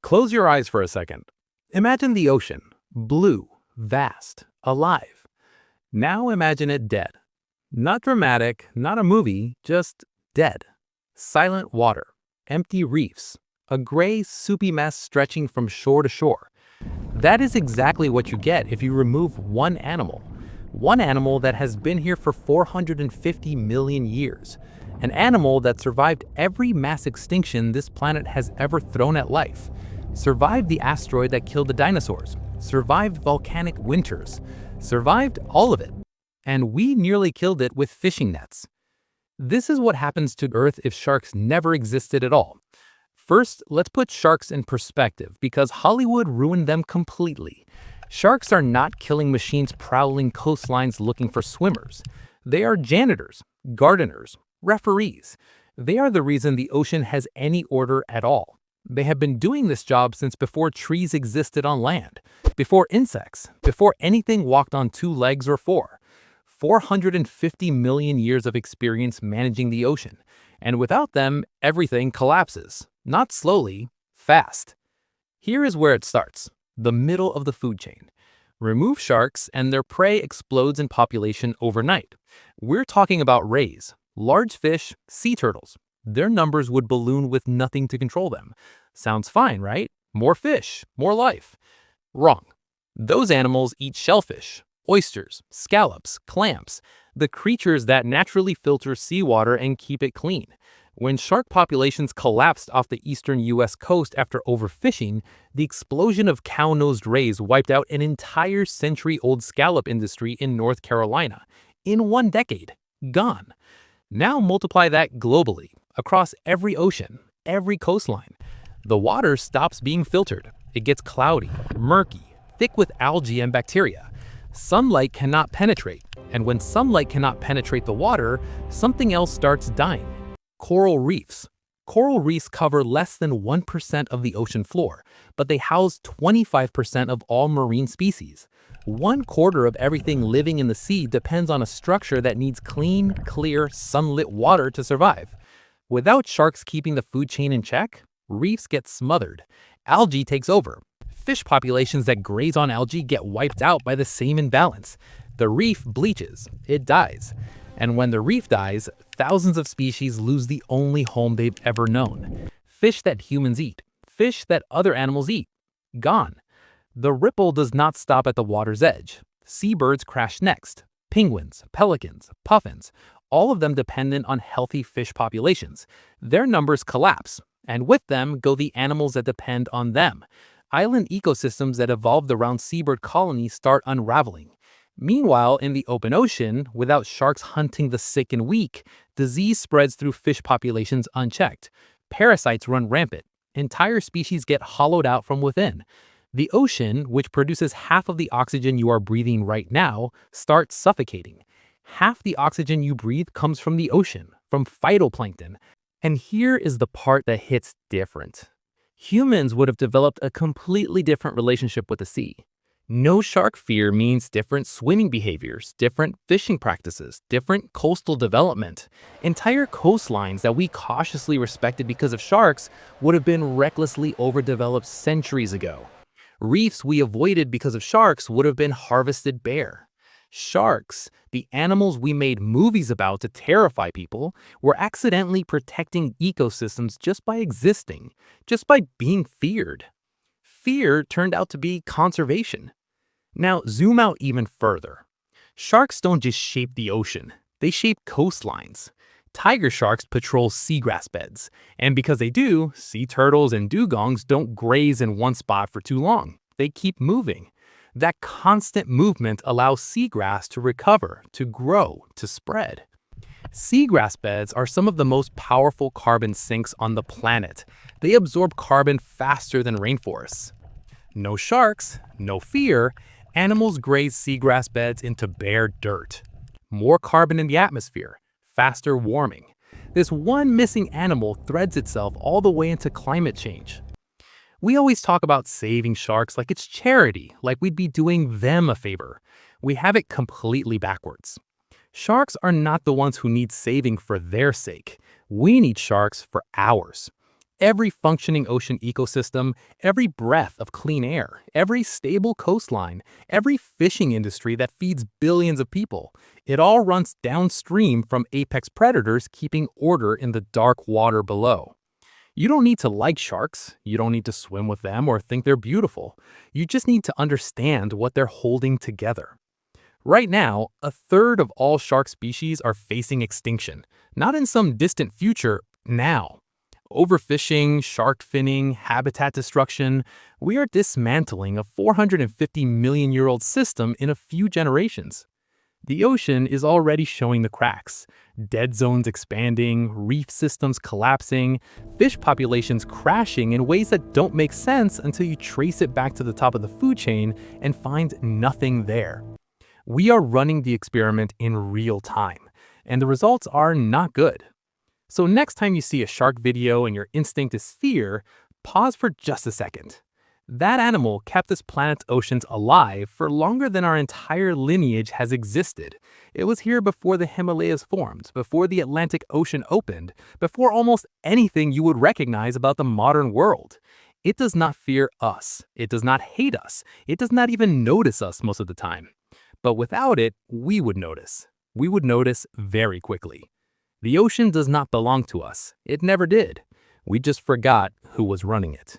Close your eyes for a second. Imagine the ocean, blue, vast, alive. Now imagine it dead. Not dramatic, not a movie, just dead. Silent water, empty reefs, a gray, soupy mess stretching from shore to shore. That is exactly what you get if you remove one animal. One animal that has been here for 450 million years. An animal that survived every mass extinction this planet has ever thrown at life. Survived the asteroid that killed the dinosaurs. Survived volcanic winters. Survived all of it. And we nearly killed it with fishing nets. This is what happens to Earth if sharks never existed at all. First, let's put sharks in perspective because Hollywood ruined them completely. Sharks are not killing machines prowling coastlines looking for swimmers. They are janitors, gardeners, referees. They are the reason the ocean has any order at all. They have been doing this job since before trees existed on land, before insects, before anything walked on two legs or four. 450 million years of experience managing the ocean. And without them, everything collapses. Not slowly, fast. Here is where it starts, the middle of the food chain. Remove sharks and their prey explodes in population overnight. We're talking about rays, large fish, sea turtles. Their numbers would balloon with nothing to control them. Sounds fine, right? More fish, more life. Wrong. Those animals eat shellfish, oysters, scallops, clams, the creatures that naturally filter seawater and keep it clean. When shark populations collapsed off the eastern US coast after overfishing, the explosion of cow-nosed rays wiped out an entire century-old scallop industry in North Carolina. In 1 decade. Gone. Now multiply that globally, across every ocean, every coastline. The water stops being filtered. It gets cloudy, murky, thick with algae and bacteria. Sunlight cannot penetrate, and when sunlight cannot penetrate the water, something else starts dying. Coral reefs. Coral reefs cover less than 1% of the ocean floor, but they house 25% of all marine species. 1/4 of everything living in the sea depends on a structure that needs clean, clear, sunlit water to survive. Without sharks keeping the food chain in check, reefs get smothered. Algae takes over. Fish populations that graze on algae get wiped out by the same imbalance. The reef bleaches. It dies. And when the reef dies, thousands of species lose the only home they've ever known. Fish that humans eat. Fish that other animals eat. Gone. The ripple does not stop at the water's edge. Seabirds crash next. Penguins, pelicans, puffins, all of them dependent on healthy fish populations. Their numbers collapse, and with them go the animals that depend on them. Island ecosystems that evolved around seabird colonies start unraveling. Meanwhile, in the open ocean, without sharks hunting the sick and weak, disease spreads through fish populations unchecked. Parasites run rampant. Entire species get hollowed out from within. The ocean, which produces half of the oxygen you are breathing right now, starts suffocating. Half the oxygen you breathe comes from the ocean, from phytoplankton. And here is the part that hits different. Humans would have developed a completely different relationship with the sea. No shark fear means different swimming behaviors, different fishing practices, different coastal development. Entire coastlines that we cautiously respected because of sharks would have been recklessly overdeveloped centuries ago. Reefs we avoided because of sharks would have been harvested bare. Sharks, the animals we made movies about to terrify people, were accidentally protecting ecosystems just by existing, just by being feared. Fear turned out to be conservation. Now zoom out even further. Sharks don't just shape the ocean, they shape coastlines. Tiger sharks patrol seagrass beds, and because they do, sea turtles and dugongs don't graze in one spot for too long. They keep moving. That constant movement allows seagrass to recover, to grow, to spread. Seagrass beds are some of the most powerful carbon sinks on the planet. They absorb carbon faster than rainforests. No sharks, no fear, animals graze seagrass beds into bare dirt. More carbon in the atmosphere, faster warming. This one missing animal threads itself all the way into climate change. We always talk about saving sharks like it's charity, like we'd be doing them a favor. We have it completely backwards. Sharks are not the ones who need saving for their sake. We need sharks for ours. Every functioning ocean ecosystem, every breath of clean air, every stable coastline, every fishing industry that feeds billions of people, it all runs downstream from apex predators keeping order in the dark water below. You don't need to like sharks, you don't need to swim with them or think they're beautiful. You just need to understand what they're holding together. Right now, a third of all shark species are facing extinction, not in some distant future, now. Overfishing, shark finning, habitat destruction, we are dismantling a 450 million-year-old system in a few generations. The ocean is already showing the cracks. Dead zones expanding, reef systems collapsing, fish populations crashing in ways that don't make sense until you trace it back to the top of the food chain and find nothing there. We are running the experiment in real time, and the results are not good. So next time you see a shark video and your instinct is fear, pause for just a second. That animal kept this planet's oceans alive for longer than our entire lineage has existed. It was here before the Himalayas formed, before the Atlantic Ocean opened, before almost anything you would recognize about the modern world. It does not fear us. It does not hate us. It does not even notice us most of the time. But without it, we would notice. We would notice very quickly. The ocean does not belong to us. It never did. We just forgot who was running it.